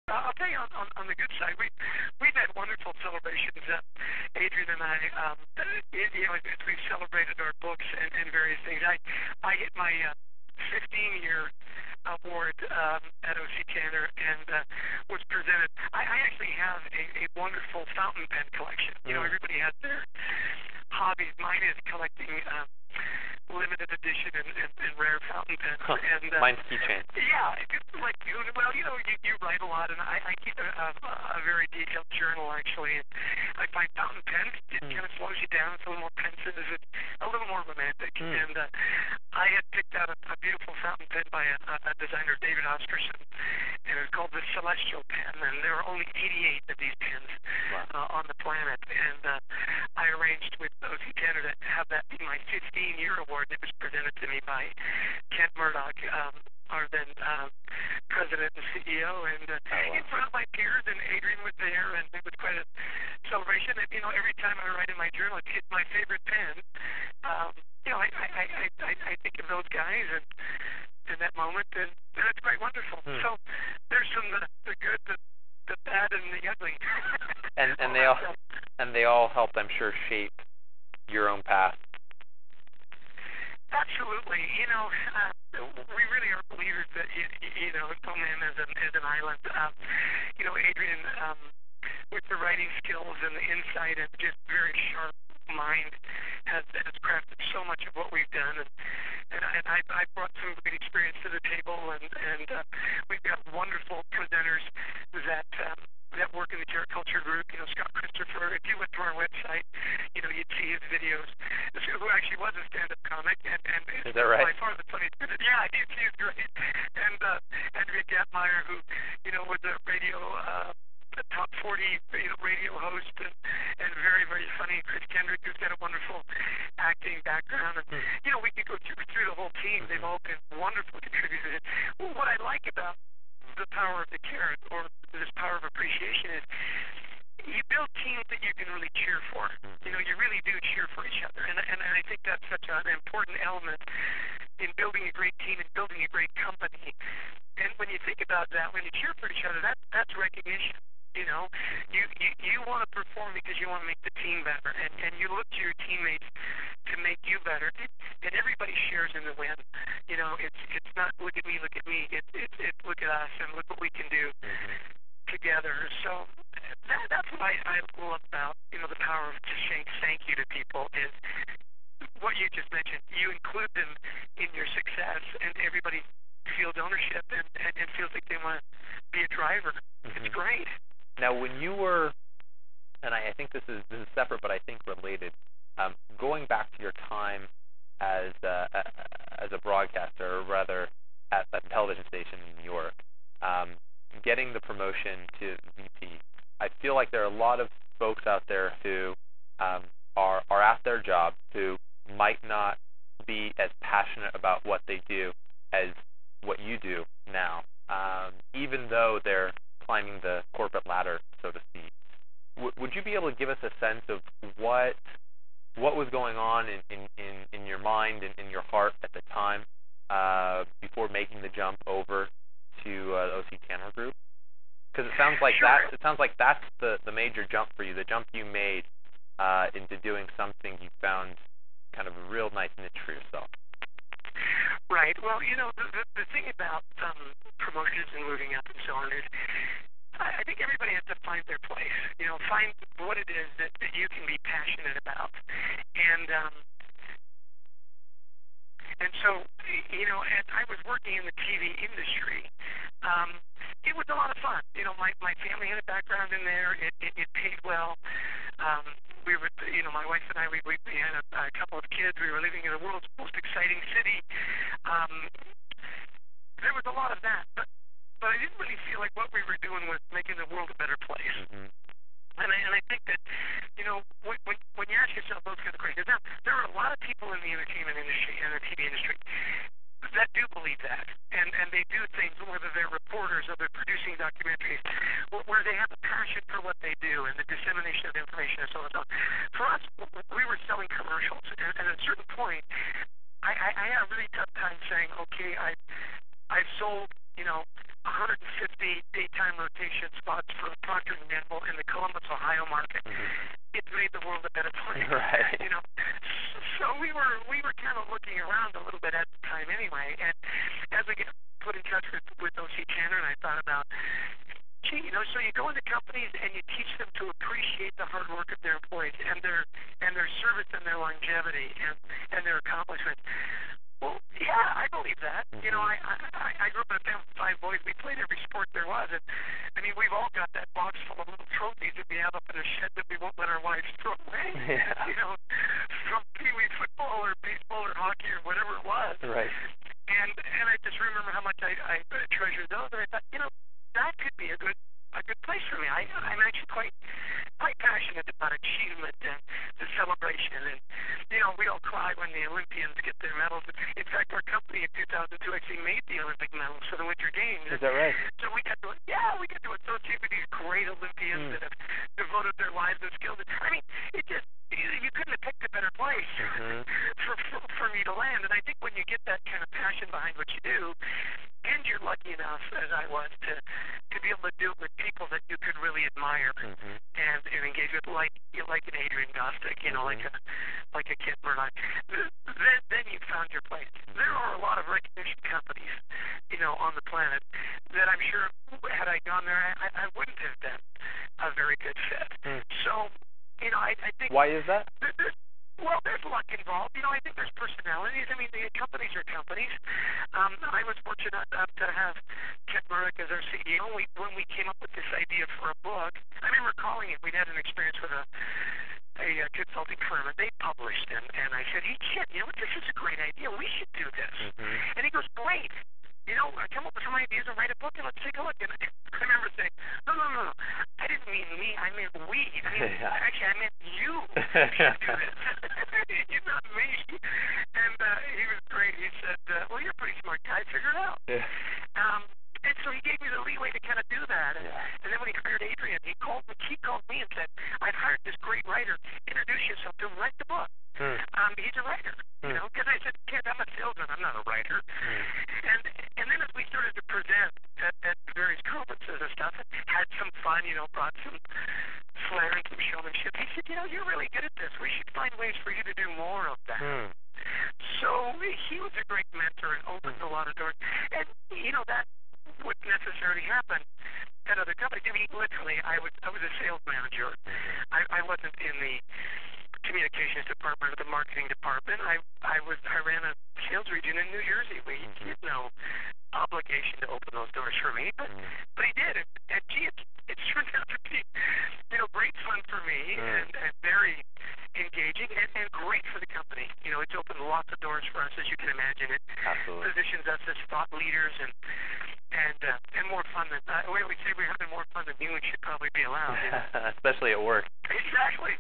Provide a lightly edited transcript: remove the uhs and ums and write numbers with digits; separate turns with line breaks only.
I'll tell you on the good side, we've had wonderful celebrations. Adrian and I, as we've celebrated our books and various things. I hit my 15-year award at O.C. Tanner and was presented. I actually have a wonderful fountain pen collection. Everybody has their hobbies. Mine is collecting limited edition and rare fountain pens. And
mine's keychains.
Yeah, well, you write a lot, and I keep a very detailed journal actually. And I find fountain pens, it kind of slows you down. It's a little more pensive. It's a little more romantic. And I had picked out a beautiful fountain pen by a designer, David Oscarson, and it was called the Celestial Pen. And there are only 88 of these pens on the planet. And I arranged with O.C. Tanner to have that be my 15-year award. It was presented to me by Kent Murdoch, our then president and CEO, and in front of my peers, and Adrian was there, and it was quite a celebration. And, every time I write in my journal, it's my favorite pen. I think of those guys and that moment, and it's quite wonderful. So there's some the good, the bad, and the ugly.
and they all helped, I'm sure, shape your own path.
Absolutely. We really are believers that, no man is an island. Adrian, with the writing skills and the insight and just very sharp mind, has crafted so much of what we've done. And I brought some great experience to the table, and we've got wonderful presenters that work in the Carrot Culture group. Scott Christopher, if you went to our website, you'd see his videos. Who actually was a stand-up comic, and
is that right?
By far the funniest. Yeah, he's great. And Andrea Gattmeyer, who was a radio a top 40 radio host and very, very funny. Chris Kendrick, who's got a wonderful acting background, and we could go through the whole team. They've all been wonderful contributors. Well, what I like about the power of the carrot, or this power of appreciation, is you build teams that you can really cheer for. You really do cheer for each other, and I think that's such an important element in building a great team and building a great company. And when you think about that, when you cheer for each other, that's recognition. You want to perform because you want to make the team better, and you look to your teammates to make you better, and everybody shares in the win. It's not look at me, it's look at us and look what we can do together. So that's what I love about the power of just saying thank you to people is what you just mentioned. You include them in your success, and everybody feels ownership and feels like they want to be a driver. It's great.
Now, when you were, and I think this is separate, but I think related, going back to your time as a broadcaster, or rather at that television station in New York, getting the promotion to VP, I feel like there are a lot of folks out there who are at their job who might not be as passionate about what they do as what you do now, even though they're climbing the corporate ladder, so to speak. Would you be able to give us a sense of what was going on in your mind and in your heart at the time before making the jump over to the O.C. Tanner Group? Because it sounds like that's the major jump for you, the jump you made into doing something you found kind of a real nice niche for yourself.
Right. Well, the thing about promotions and moving up and so on is I think everybody has to find their place, find what it is that you can be passionate about. And so, as I was working in the TV industry, it was a lot of fun. My family had a background in there. It paid well. We were, my wife and I, we had a couple of kids. We were living in the world's most exciting city. There was a lot of that, but I didn't really feel like what we were doing was making the world a better place. And I think that, when you ask yourself those kind of questions, now, there are a lot of people in the entertainment industry and the TV industry that do believe that, and they do things, whether they're reporters or they're producing documentaries, where they have a passion for what they do and the dissemination of information and so on and so on. For us, we were selling commercials, and at a certain point, I had a really tough time saying, okay, I've sold, 100 150 daytime rotation spots for Procter & Gamble in the Columbus, Ohio market. It made the world a better place.
Right.
You know, so we were kind of looking around a little bit at the time anyway. And as we get put in touch with O.C. Chandler, and I thought about, gee, you know, so you go into companies and you teach them to appreciate the hard work of their employees and their service and their longevity and their accomplishments. Well, yeah, I believe that. You know, I grew up in a family of 5 boys. We played every sport there was. And, I mean, we've all got that box full of little trophies that we have up in a shed that we won't let our wives throw away.
Yeah.
You know, from pee-wee football or baseball or hockey or whatever it was.
Right.
And I just remember how much I treasured those. And I thought, you know, that could be a good place for me. I'm actually quite passionate about achievement and the celebration. And, you know, we all cry when the Olympians get their medals. In fact, our company in 2002 actually made the Olympic medals for the Winter Games.
Is that right?
So we got to associate with these great Olympians that have devoted their lives and skills. I mean, it just, you couldn't have picked a better place for me to land. And I think when you get that kind of passion behind what you do, and you're lucky enough, as I was, to be able to do it with people that you could really admire and engage with, like an Adrian Gostick, you know, like a Kit Murdoch, then you found your place. There are a lot of recognition companies, you know, on the planet that I'm sure had I gone there, I wouldn't have been a very good fit. So, you know, I think.
Why is that?
Well, there's luck involved. You know, I think there's personalities. I mean, the companies are companies. I was fortunate enough to have Kit Murdoch as our CEO. When we came up with this idea for a book, I remember calling it. We'd had an experience with a consulting firm, and they published. And I said, hey, Kit, you know, this is a great idea. We should do this. And he goes, great. You know, come up with some ideas and write a book, and let's take a look. And I remember saying, no. I didn't mean me. I meant we. I mean, actually, I meant you should do this. You're not me. And he was great. He said, well, you're a pretty smart guy. Figure it out. And so he gave me the leeway to kind of do that. And then when he hired Adrian, he called me and said, I've hired this great writer. Introduce yourself to him. Write the book. He's a writer, you know, because I said, kid, I'm a salesman. I'm not a writer. And then as we started to present at various conferences and stuff, had some fun, you know, brought some flair and some showmanship. He said, you know, you're really good at this. We should find ways for you to do more of that. So he was a great mentor and opened a lot of doors. And, you know, that wouldn't necessarily happen at other companies. I mean, literally, I was a sales manager. I wasn't in the communications department or the marketing department. I ran a sales region in New Jersey. We had no obligation to open those doors for me, but he did. And gee, it's turned out to be, you know, great fun for me and very engaging and great for the company. You know, it's opened lots of doors for us, as you can imagine. It positions us as thought leaders and more fun than we always say we're having more fun than humans should probably be allowed. You know?
Especially at work.
Exactly.